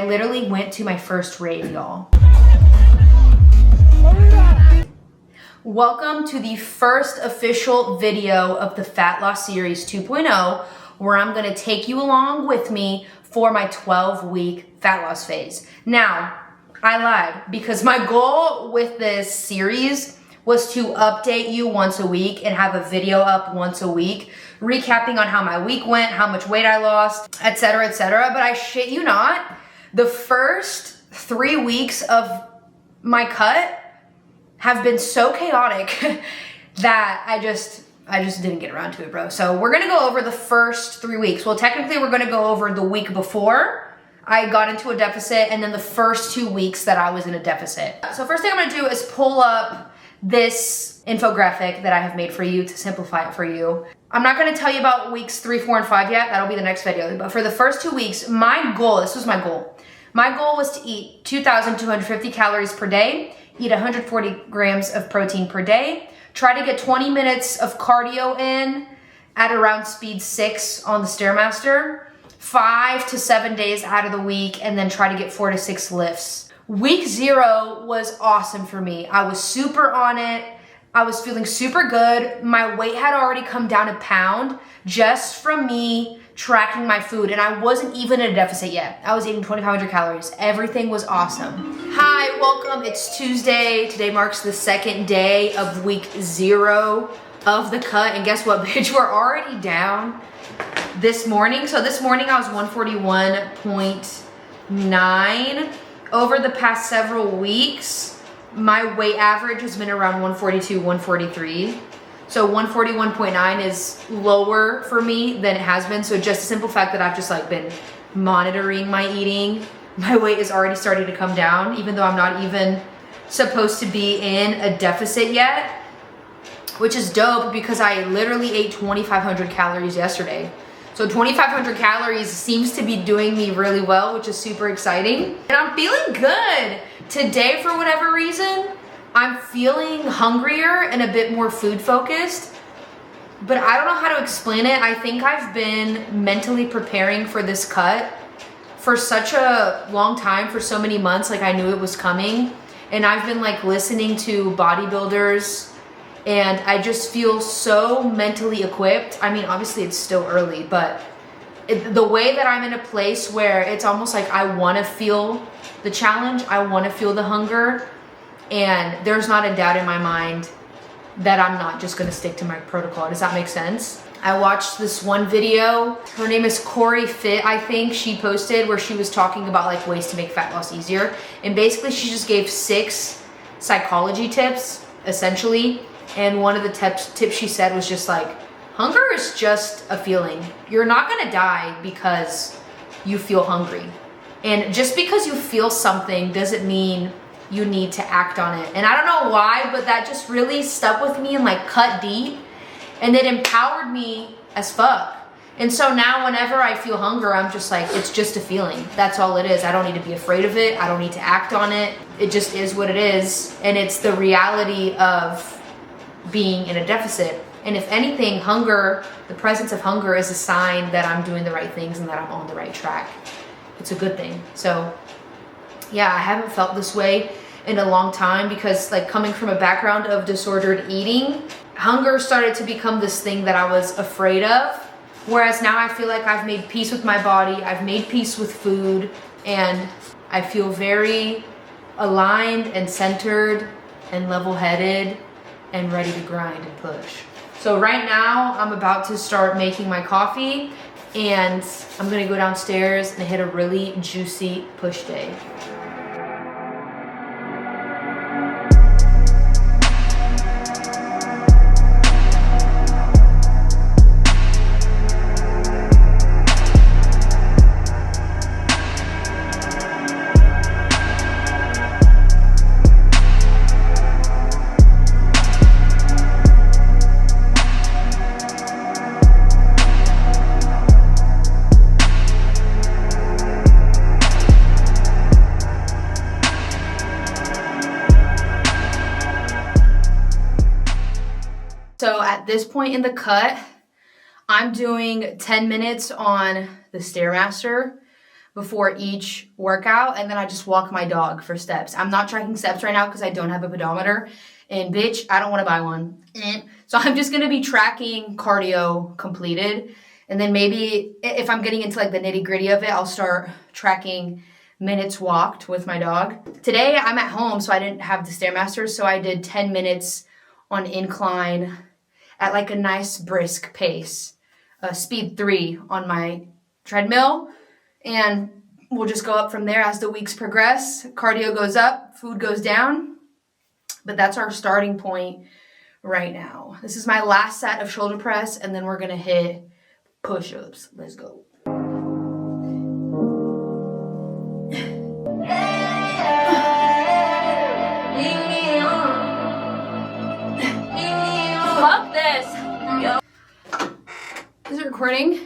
I literally went to my first rave, y'all. Welcome to the first official video of the Fat Loss Series 2.0, where I'm gonna take you along with me for my 12-week fat loss phase. Now, I lied, because my goal with this series was to update you once a week and have a video up once a week, recapping on how my week went, how much weight I lost, etc., etc. But I shit you not, the first 3 weeks of my cut have been so chaotic that I just didn't get around to it, bro. So we're gonna go over the first 3 weeks. Well, technically we're gonna go over the week before I got into a deficit and then the first 2 weeks that I was in a deficit. So first thing I'm gonna do is pull up this infographic that I have made for you to simplify it for you. I'm not gonna tell you about weeks 3, 4, and 5 yet. That'll be the next video. But for the first 2 weeks, my goal, this was my goal. My goal was to eat 2,250 calories per day, eat 140 grams of protein per day, try to get 20 minutes of cardio in at around speed 6 on the Stairmaster, 5 to 7 days out of the week, and then try to get 4 to 6 lifts. Week 0 was awesome for me. I was super on it. I was feeling super good. My weight had already come down a pound just from me tracking my food, and I wasn't even in a deficit yet. I was eating 2,500 calories. Everything was awesome. Hi, welcome. It's Tuesday. Today marks the second day of week 0 of the cut, and guess what, bitch? We're already down this morning. So this morning I was 141.9. Over the past several weeks, my weight average has been around 142, 143. So 141.9 is lower for me than it has been. So just the simple fact that I've just like been monitoring my eating, my weight is already starting to come down, even though I'm not even supposed to be in a deficit yet, which is dope because I literally ate 2,500 calories yesterday. So 2,500 calories seems to be doing me really well, which is super exciting. And I'm feeling good. Today, for whatever reason, I'm feeling hungrier and a bit more food focused, but I don't know how to explain it. I think I've been mentally preparing for this cut for such a long time, for so many months, like I knew it was coming. And I've been like listening to bodybuilders, and I just feel so mentally equipped. I mean, obviously it's still early, but the way that I'm in a place where it's almost like I wanna feel the challenge, I wanna feel the hunger, and there's not a doubt in my mind that I'm not just gonna stick to my protocol. Does that make sense? I watched this one video. Her name is Corey Fit, I think. She posted where she was talking about like ways to make fat loss easier. And basically she just gave 6 psychology tips, essentially. And one of the tips she said was just like, hunger is just a feeling. You're not gonna die because you feel hungry. And just because you feel something doesn't mean you need to act on it. And I don't know why, but that just really stuck with me and like cut deep, and it empowered me as fuck. And so now whenever I feel hunger, I'm just like, it's just a feeling. That's all it is. I don't need to be afraid of it. I don't need to act on it. It just is what it is. And it's the reality of being in a deficit. And if anything, hunger, the presence of hunger is a sign that I'm doing the right things and that I'm on the right track. It's a good thing. So yeah, I haven't felt this way in a long time because like coming from a background of disordered eating, hunger started to become this thing that I was afraid of. Whereas now I feel like I've made peace with my body, I've made peace with food, and I feel very aligned and centered and level-headed and ready to grind and push. So right now I'm about to start making my coffee, and I'm gonna go downstairs and hit a really juicy push day. So at this point in the cut, I'm doing 10 minutes on the Stairmaster. before each workout, and then I just walk my dog for steps. I'm not tracking steps right now because I don't have a pedometer, and bitch, I don't want to buy one. So I'm just going to be tracking cardio completed, and then maybe if I'm getting into like the nitty gritty of it, I'll start tracking minutes walked with my dog. Today I'm at home, so I didn't have the Stairmasters, so I did 10 minutes on incline at like a nice brisk pace, speed 3 on my treadmill, and we'll just go up from there as the weeks progress. Cardio goes up, food goes down, but that's our starting point right now. This is my last set of shoulder press, and then we're gonna hit push-ups. Let's go. Fuck this. Is it recording?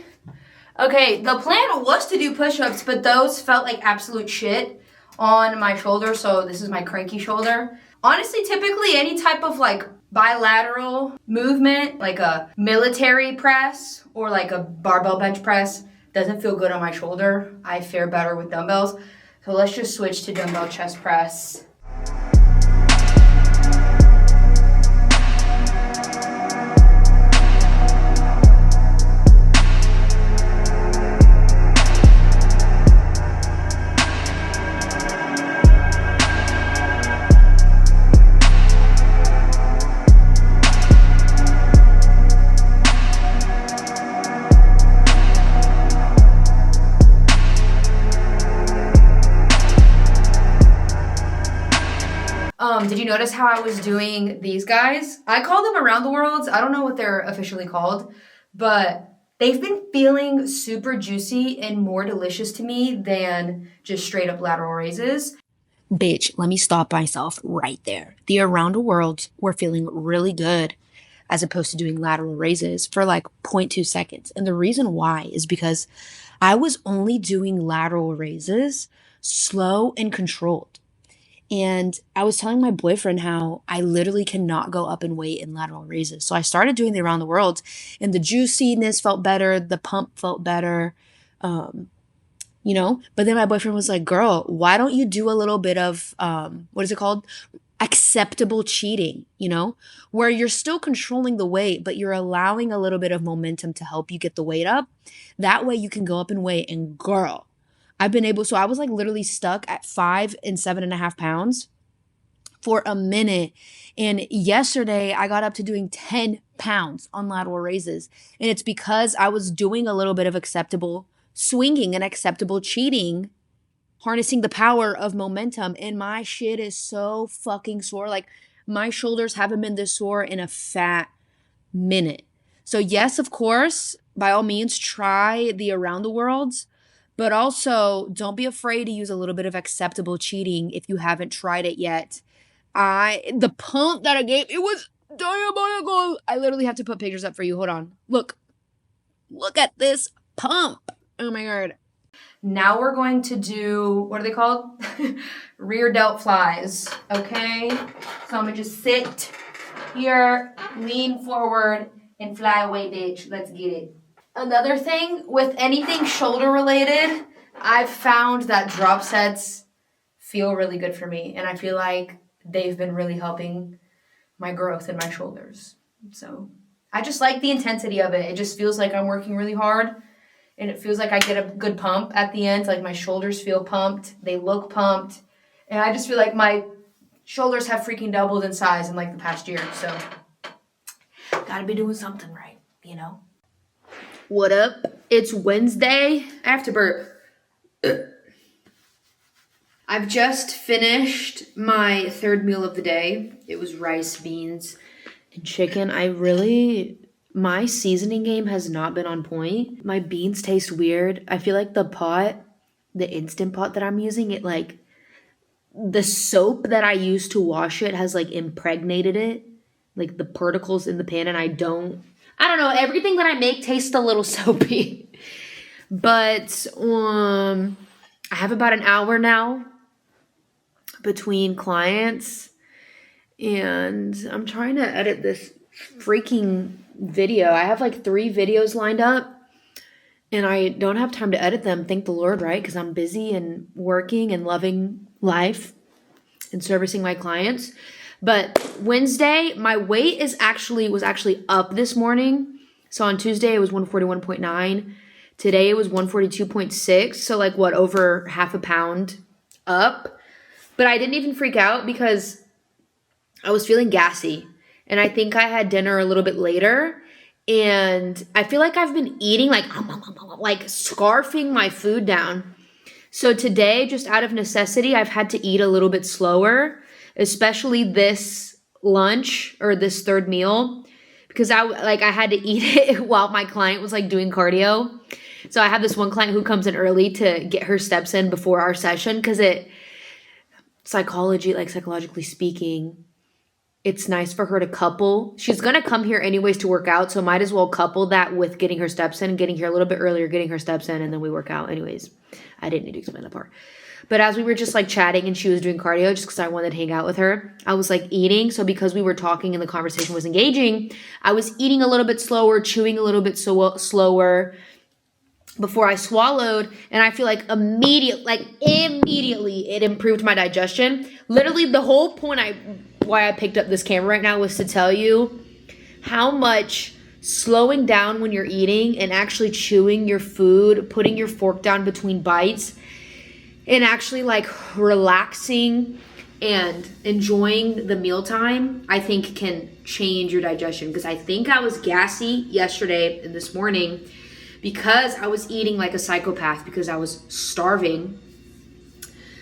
Okay, the plan was to do push-ups, but those felt like absolute shit on my shoulder, so this is my cranky shoulder. Honestly, typically any type of like bilateral movement, like a military press or like a barbell bench press, doesn't feel good on my shoulder. I fare better with dumbbells. So let's just switch to dumbbell chest press. Did you notice how I was doing these guys? I call them around the worlds. I don't know what they're officially called, but they've been feeling super juicy and more delicious to me than just straight up lateral raises. Bitch, let me stop myself right there. The around the worlds were feeling really good as opposed to doing lateral raises for like 0.2 seconds. And the reason why is because I was only doing lateral raises slow and controlled. And I was telling my boyfriend how I literally cannot go up in weight in lateral raises. So I started doing the around the world, and the juiciness felt better. The pump felt better, you know? But then my boyfriend was like, girl, why don't you do a little bit of, what is it called? Acceptable cheating, you know? Where you're still controlling the weight, but you're allowing a little bit of momentum to help you get the weight up. That way you can go up in weight, and girl, I've been able, so I was like literally stuck at 5 and 7.5 pounds for a minute. And yesterday I got up to doing 10 pounds on lateral raises. And it's because I was doing a little bit of acceptable swinging and acceptable cheating, harnessing the power of momentum. And my shit is so fucking sore. Like my shoulders haven't been this sore in a fat minute. So yes, of course, by all means, try the around the worlds. But also, don't be afraid to use a little bit of acceptable cheating if you haven't tried it yet. The pump that I gave, it was diabolical. I literally have to put pictures up for you. Hold on. Look at this pump. Oh my God. Now we're going to do, what are they called? Rear delt flies, okay? So I'm gonna just sit here, lean forward, and fly away, bitch. Let's get it. Another thing with anything shoulder related, I've found that drop sets feel really good for me. And I feel like they've been really helping my growth in my shoulders. So I just like the intensity of it. It just feels like I'm working really hard. And it feels like I get a good pump at the end. Like my shoulders feel pumped. They look pumped. And I just feel like my shoulders have freaking doubled in size in like the past year. So gotta be doing something right, you know? What up? It's Wednesday. I have to burp. I've just finished my third meal of the day. It was rice, beans, and chicken. My seasoning game has not been on point. My beans taste weird. I feel like the Instant Pot that I'm using, the soap that I use to wash it has like impregnated it. Like the particles in the pan, and I don't know, everything that I make tastes a little soapy. But I have about an hour now between clients, and I'm trying to edit this freaking video. I have like 3 videos lined up, and I don't have time to edit them. Thank the Lord, right? Because I'm busy and working and loving life and servicing my clients. But Wednesday, my weight was actually up this morning. So on Tuesday, it was 141.9. Today, it was 142.6. So like what, over half a pound up. But I didn't even freak out because I was feeling gassy. And I think I had dinner a little bit later. And I feel like I've been eating like scarfing my food down. So today, just out of necessity, I've had to eat a little bit slower, especially this lunch or this third meal, because I had to eat it while my client was like doing cardio. So I have this one client who comes in early to get her steps in before our session, because psychologically speaking, it's nice for her to couple. She's going to come here anyways to work out, so might as well couple that with getting her steps in, getting here a little bit earlier, getting her steps in, and then we work out anyways. I didn't need to explain that part. But as we were just like chatting and she was doing cardio just because I wanted to hang out with her, I was like eating. So because we were talking and the conversation was engaging, I was eating a little bit slower, chewing a little bit slower before I swallowed. And I feel like immediately it improved my digestion. Literally the whole point why I picked up this camera right now was to tell you how much slowing down when you're eating and actually chewing your food, putting your fork down between bites, and actually like relaxing and enjoying the mealtime, I think can change your digestion. Because I think I was gassy yesterday and this morning because I was eating like a psychopath because I was starving.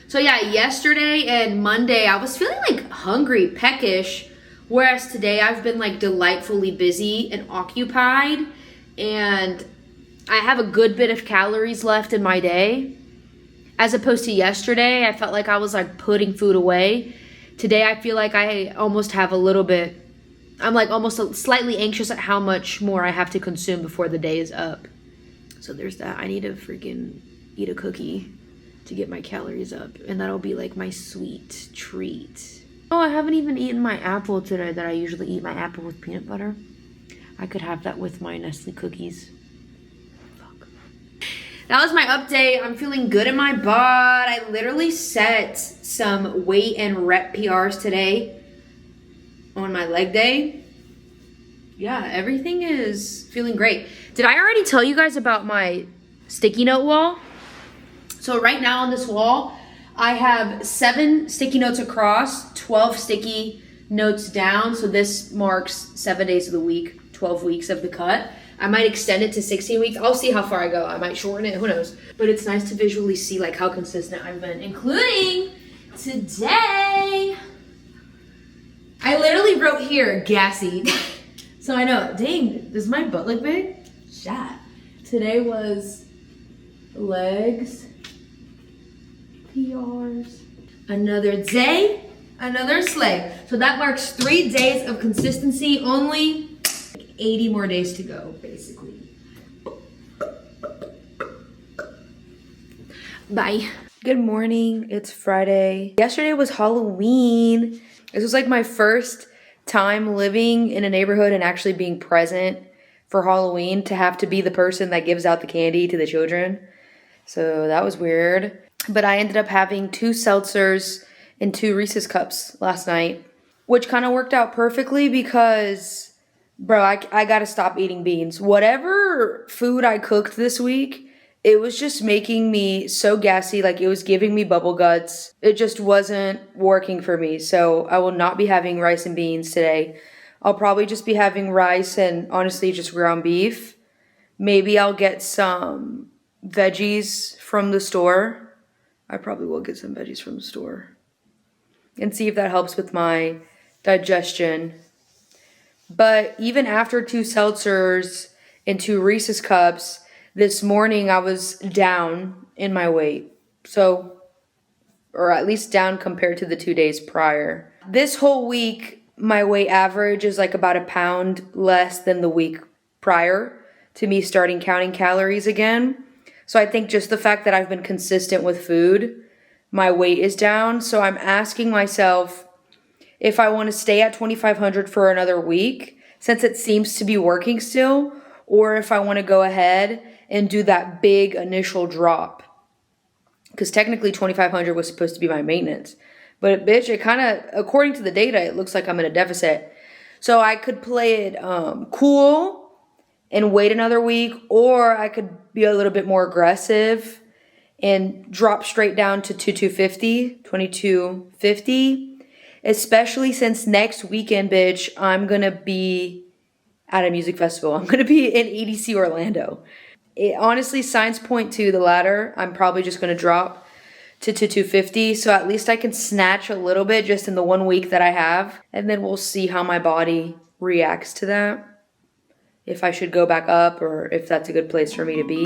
So yeah, yesterday and Monday, I was feeling like hungry, peckish, whereas today I've been like delightfully busy and occupied, and I have a good bit of calories left in my day. As opposed to yesterday, I felt like I was like putting food away. Today, I feel like I almost have I'm like almost slightly anxious at how much more I have to consume before the day is up. So there's that. I need to freaking eat a cookie to get my calories up, and that'll be like my sweet treat. Oh, I haven't even eaten my apple today that I usually eat my apple with peanut butter. I could have that with my Nestle cookies. Fuck. That was my update. I'm feeling good in my butt. I literally set some weight and rep PRs today on my leg day. Yeah, everything is feeling great. Did I already tell you guys about my sticky note wall? So right now on this wall, I have 7 sticky notes across, 12 sticky notes down. So this marks 7 days of the week, 12 weeks of the cut. I might extend it to 16 weeks. I'll see how far I go. I might shorten it, who knows. But it's nice to visually see like how consistent I've been, including today. I literally wrote here, gassy. So I know, dang, does my butt look big? Shot. Today was legs, PRs. Another day, another slay. So that marks 3 days of consistency, only 80 more days to go, basically. Bye. Good morning, it's Friday. Yesterday was Halloween. This was like my first time living in a neighborhood and actually being present for Halloween, to have to be the person that gives out the candy to the children. So that was weird. But I ended up having 2 seltzers and 2 Reese's cups last night, which kind of worked out perfectly because, bro, I gotta stop eating beans. Whatever food I cooked this week, it was just making me so gassy, like it was giving me bubble guts. It just wasn't working for me. So I will not be having rice and beans today. I'll probably just be having rice and honestly just ground beef. Maybe I'll get some veggies from the store. I probably will get some veggies from the store and see if that helps with my digestion. But even after 2 seltzers and 2 Reese's cups, this morning I was down in my weight. So, or at least down compared to the 2 days prior. This whole week, my weight average is like about a pound less than the week prior to me starting counting calories again. So I think just the fact that I've been consistent with food, my weight is down. So I'm asking myself if I want to stay at 2,500 for another week, since it seems to be working still, or if I want to go ahead and do that big initial drop. Because technically 2,500 was supposed to be my maintenance. But bitch, it kind of, according to the data, it looks like I'm in a deficit. So I could play it cool and wait another week, or I could be a little bit more aggressive and drop straight down to 2250, especially since next weekend, bitch, I'm gonna be at a music festival. I'm gonna be in EDC Orlando. Honestly, signs point to the latter. I'm probably just gonna drop to 250, so at least I can snatch a little bit just in the 1 week that I have, and then we'll see how my body reacts to that. If I should go back up or if that's a good place for me to be.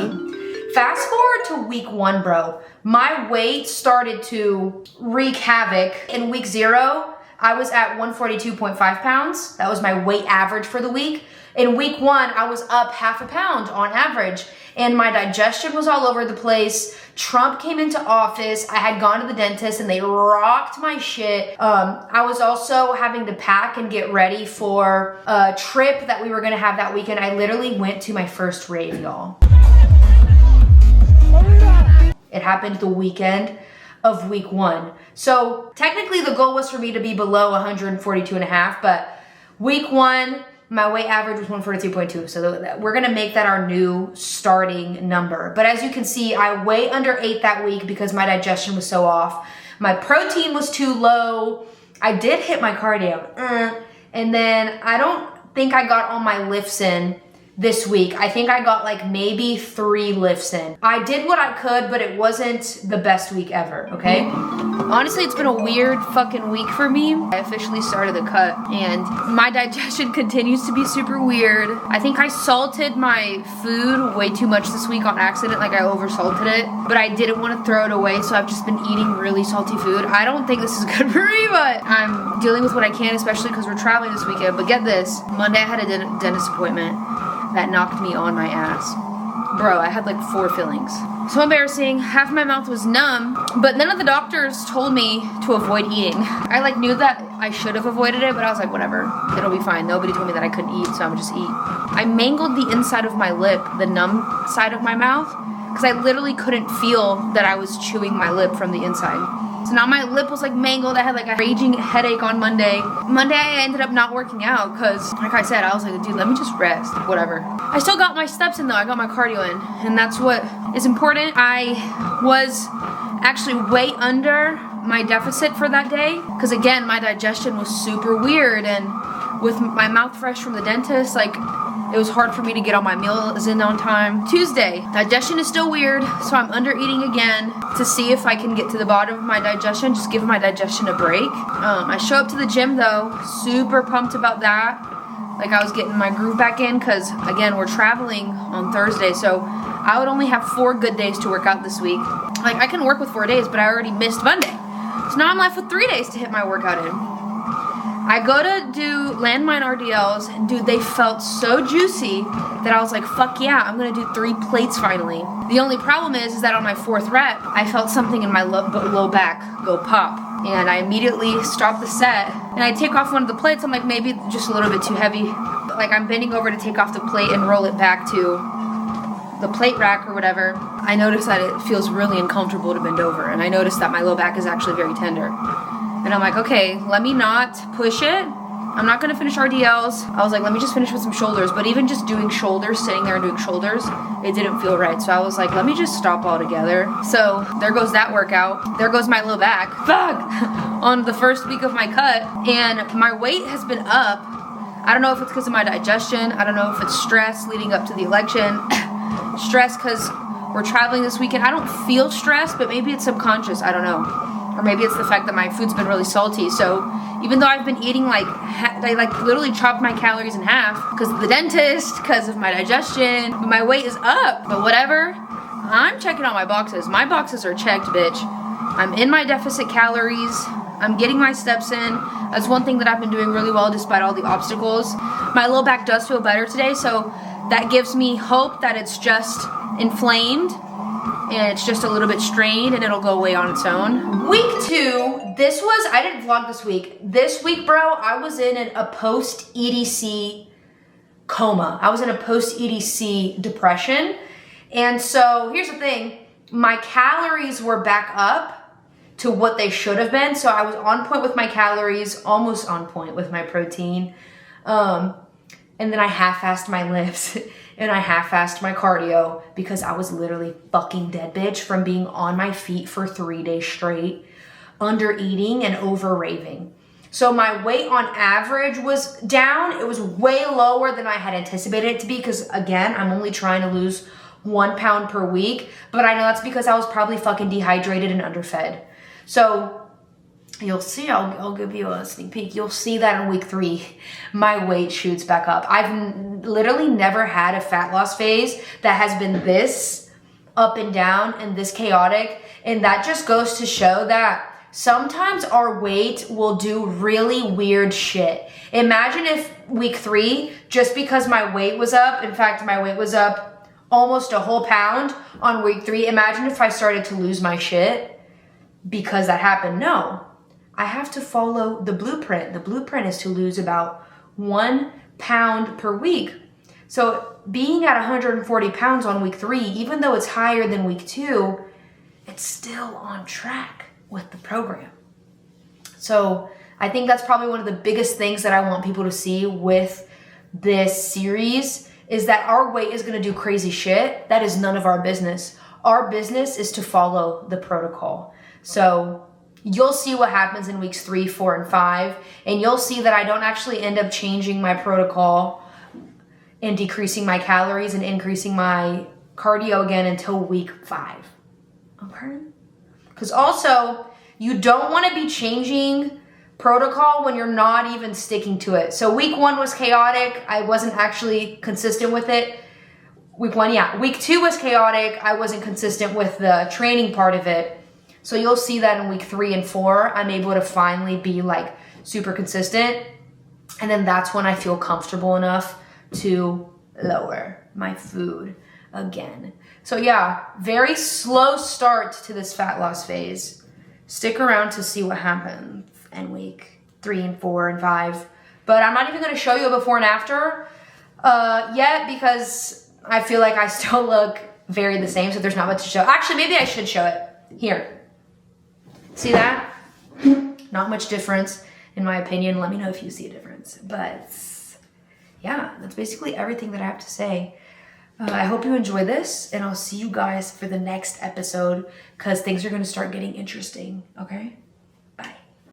Fast forward to week 1, bro. My weight started to wreak havoc. In week 0, I was at 142.5 pounds. That was my weight average for the week. In week 1, I was up half a pound on average, and my digestion was all over the place. Trump came into office. I had gone to the dentist and they rocked my shit. I was also having to pack and get ready for a trip that we were gonna have that weekend. I literally went to my first rave, y'all. It happened the weekend of week 1. So technically the goal was for me to be below 142.5, but week 1, my weight average was 142.2, so we're gonna make that our new starting number. But as you can see, I way under ate that week because my digestion was so off. My protein was too low. I did hit my cardio. And then I don't think I got all my lifts in this week. I think I got like maybe 3 lifts in. I did what I could, but it wasn't the best week ever, okay? Honestly, it's been a weird fucking week for me. I officially started the cut and my digestion continues to be super weird. I think I salted my food way too much this week on accident, like I oversalted it, but I didn't want to throw it away, so I've just been eating really salty food. I don't think this is good for me, but I'm dealing with what I can, especially because we're traveling this weekend. But get this, Monday I had a dentist appointment that knocked me on my ass. Bro, I had like 4 fillings. So embarrassing. Half my mouth was numb, but none of the doctors told me to avoid eating. I like knew that I should have avoided it, but I was like, whatever, it'll be fine. Nobody told me that I couldn't eat, so I'm just eat. I mangled the inside of my lip, the numb side of my mouth, because I literally couldn't feel that I was chewing my lip from the inside. So now my lip was like mangled. I had like a raging headache on Monday. Monday I ended up not working out because, like I said, I was like, dude, let me just rest, whatever. I still got my steps in though. I got my cardio in, and that's what is important. I was actually way under my deficit for that day because again, my digestion was super weird, and with my mouth fresh from the dentist, like it was hard for me to get all my meals in on time. Tuesday, digestion is still weird, so I'm under eating again to see if I can get to the bottom of my digestion, just give my digestion a break. I show up to the gym though, super pumped about that. Like I was getting my groove back in because again, we're traveling on Thursday, so I would only have 4 good days to work out this week. Like I can work with 4 days, but I already missed Monday. So now I'm left with 3 days to hit my workout in. I go to do landmine RDLs, and dude, they felt so juicy that I was like, fuck yeah, I'm gonna do 3 plates finally. The only problem is that on my 4th rep, I felt something in my low back go pop. And I immediately stopped the set, and I take off one of the plates. I'm like, maybe just a little bit too heavy. Like I'm bending over to take off the plate and roll it back to the plate rack or whatever. I noticed that it feels really uncomfortable to bend over, and I noticed that my low back is actually very tender. And I'm like, okay, let me not push it. I'm not gonna finish RDLs. I was like, let me just finish with some shoulders. But even just doing shoulders, sitting there and doing shoulders, it didn't feel right. So I was like, let me just stop altogether. So there goes that workout. There goes my low back. Fuck! On the first week of my cut. And my weight has been up. I don't know if it's because of my digestion. I don't know if it's stress leading up to the election. Stress because we're traveling this weekend. I don't feel stressed, but maybe it's subconscious. I don't know. Or maybe it's the fact that my food's been really salty. So even though I've been eating I literally chopped my calories in half because of the dentist, because of my digestion, but my weight is up. But whatever, I'm checking all my boxes. My boxes are checked, bitch. I'm in my deficit calories. I'm getting my steps in. That's one thing that I've been doing really well despite all the obstacles. My low back does feel better today, so that gives me hope that it's just inflamed and it's just a little bit strained and it'll go away on its own. Week 2, I didn't vlog this week. This week, bro, I was in a post-EDC coma. I was in a post-EDC depression. And so here's the thing, my calories were back up to what they should have been. So I was on point with my calories, almost on point with my protein. And then I half-assed my lifts and I half-assed my cardio because I was literally fucking dead, bitch, from being on my feet for 3 days straight, under eating and over raving. So my weight on average was down. It was way lower than I had anticipated it to be because, again, I'm only trying to lose 1 pound per week, but I know that's because I was probably fucking dehydrated and underfed. So you'll see, I'll give you a sneak peek. You'll see that in week 3, my weight shoots back up. I've literally never had a fat loss phase that has been this up and down and this chaotic. And that just goes to show that sometimes our weight will do really weird shit. Imagine if week 3, just because my weight was up, in fact, my weight was up almost a whole pound on week 3. Imagine if I started to lose my shit because that happened. No, I have to follow the blueprint. The blueprint is to lose about 1 pound per week. So being at 140 pounds on week 3, even though it's higher than week 2, it's still on track with the program. So I think that's probably one of the biggest things that I want people to see with this series is that our weight is going to do crazy shit. That is none of our business. Our business is to follow the protocol. So you'll see what happens in weeks 3, 4, and 5, and you'll see that I don't actually end up changing my protocol and decreasing my calories and increasing my cardio again until week 5. Okay? Because also, you don't want to be changing protocol when you're not even sticking to it. So week 1 was chaotic. I wasn't actually consistent with it. Week 1, yeah. Week 2 was chaotic. I wasn't consistent with the training part of it. So you'll see that in week 3 and 4, I'm able to finally be like super consistent. And then that's when I feel comfortable enough to lower my food again. So yeah, very slow start to this fat loss phase. Stick around to see what happens in week 3 and 4 and 5. But I'm not even going to show you a before and after yet because I feel like I still look very the same. So there's not much to show. Actually, maybe I should show it. Here. See that? Not much difference in my opinion. Let me know if you see a difference. But yeah, that's basically everything that I have to say. I hope you enjoy this, and I'll see you guys for the next episode because things are going to start getting interesting, okay?